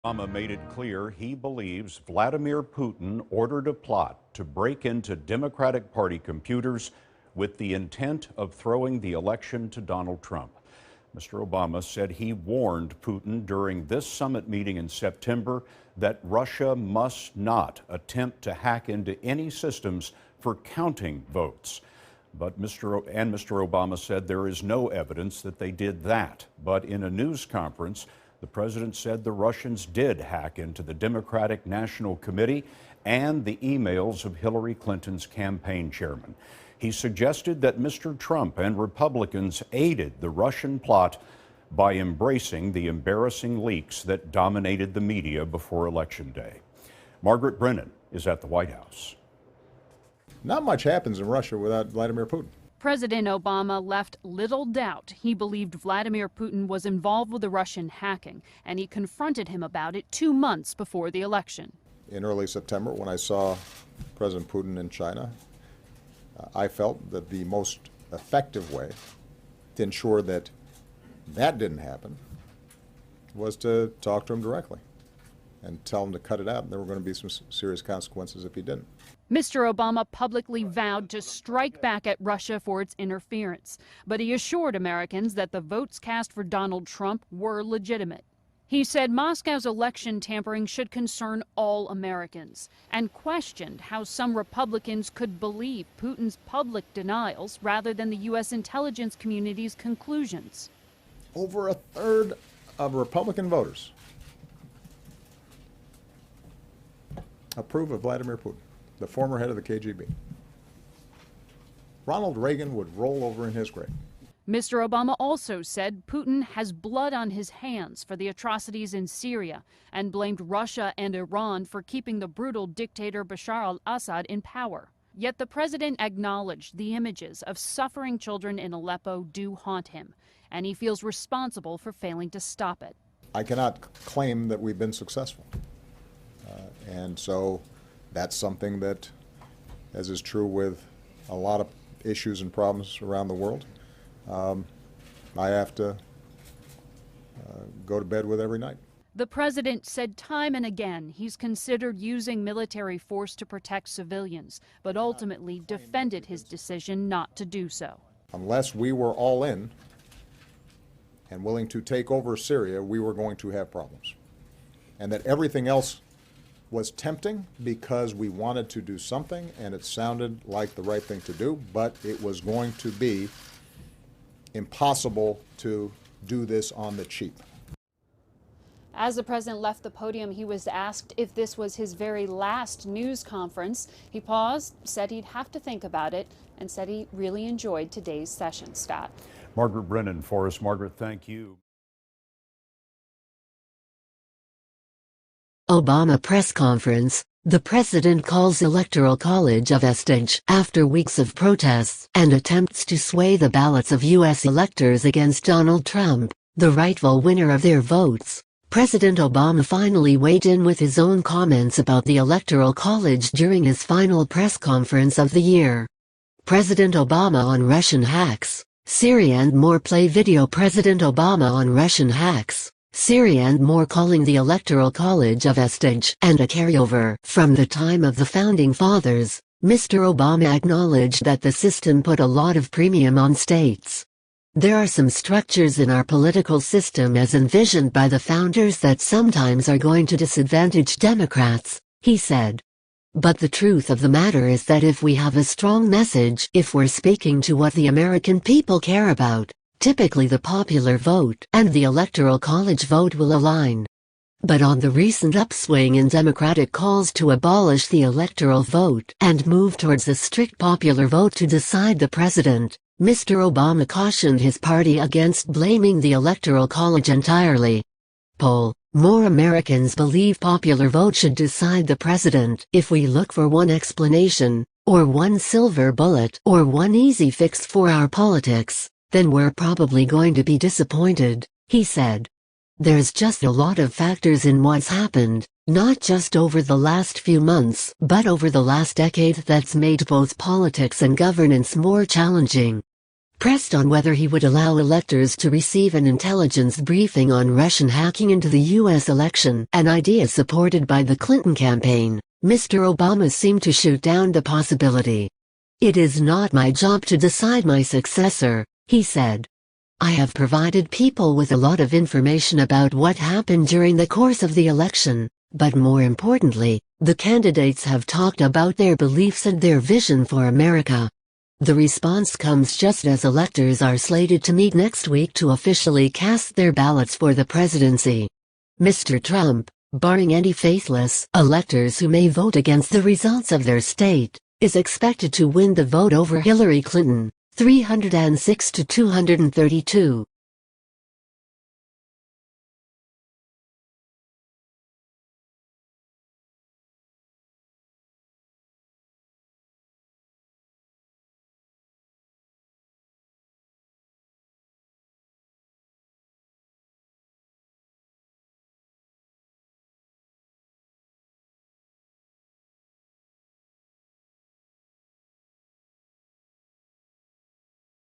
Obama made it clear he believes Vladimir Putin ordered a plot to break into Democratic Party computers with the intent of throwing the election to Donald Trump. Mr. Obama said he warned Putin during this summit meeting in September that Russia must not attempt to hack into any systems for counting votes. But Mr. Obama said there is no evidence that they did that. But in a news conference, the president said the Russians did hack into the Democratic National Committee and the emails of Hillary Clinton's campaign chairman. He suggested that Mr. Trump and Republicans aided the Russian plot by embracing the embarrassing leaks that dominated the media before Election Day. Margaret Brennan is at the White House. Not much happens in Russia without Vladimir Putin. President Obama left little doubt he believed Vladimir Putin was involved with the Russian hacking, and he confronted him about it 2 months before the election. In early September, when I saw President Putin in China, I felt that the most effective way to ensure that that didn't happen was to talk to him directly and tell him to cut it out. There were going to be some serious consequences if he didn't. Mr. Obama publicly vowed to strike back at Russia for its interference, but he assured Americans that the votes cast for Donald Trump were legitimate. He said Moscow's election tampering should concern all Americans and questioned how some Republicans could believe Putin's public denials rather than the U.S. intelligence community's conclusions. Over a third of Republican voters approve of Vladimir Putin, the former head of the KGB. Ronald Reagan would roll over in his grave. Mr. Obama also said Putin has blood on his hands for the atrocities in Syria and blamed Russia and Iran for keeping the brutal dictator Bashar al-Assad in power. Yet the president acknowledged the images of suffering children in Aleppo do haunt him, and he feels responsible for failing to stop it. I cannot claim that we've been successful. And so that's something that, as is true with a lot of issues and problems around the world, I have to go to bed with every night. The president said time and again he's considered using military force to protect civilians, but ultimately defended his decision not to do so. Unless we were all in and willing to take over Syria, we were going to have problems. And that everything else was tempting because we wanted to do something and it sounded like the right thing to do, but it was going to be impossible to do this on the cheap. As the president left the podium, he was asked if this was his very last news conference. He paused, said he'd have to think about it, and said he really enjoyed today's session. Scott. Margaret Brennan for us. Margaret, thank you. Obama press conference. The president calls Electoral College a vestige after weeks of protests and attempts to sway the ballots of U.S. electors against Donald Trump, the rightful winner of their votes. President Obama finally weighed in with his own comments about the Electoral College during his final press conference of the year. President Obama on Russian hacks, Syria and more. Play video. President Obama on Russian hacks, Syria and more, calling the Electoral College a vestige and a carryover from the time of the Founding Fathers. Mr. Obama acknowledged that the system put a lot of premium on states. There are some structures in our political system as envisioned by the founders that sometimes are going to disadvantage Democrats, he said. But the truth of the matter is that if we have a strong message, if we're speaking to what the American people care about, typically the popular vote and the Electoral College vote will align. But on the recent upswing in Democratic calls to abolish the electoral vote and move towards a strict popular vote to decide the president, Mr. Obama cautioned his party against blaming the Electoral College entirely. Poll: more Americans believe popular vote should decide the president. If we look for one explanation, or one silver bullet, or one easy fix for our politics, then we're probably going to be disappointed, he said. There's just a lot of factors in what's happened, not just over the last few months, but over the last decade that's made both politics and governance more challenging. Pressed on whether he would allow electors to receive an intelligence briefing on Russian hacking into the U.S. election, an idea supported by the Clinton campaign, Mr. Obama seemed to shoot down the possibility. "It is not my job to decide my successor," he said. "I have provided people with a lot of information about what happened during the course of the election, but more importantly, the candidates have talked about their beliefs and their vision for America." The response comes just as electors are slated to meet next week to officially cast their ballots for the presidency. Mr. Trump, barring any faithless electors who may vote against the results of their state, is expected to win the vote over Hillary Clinton, 306 to 232.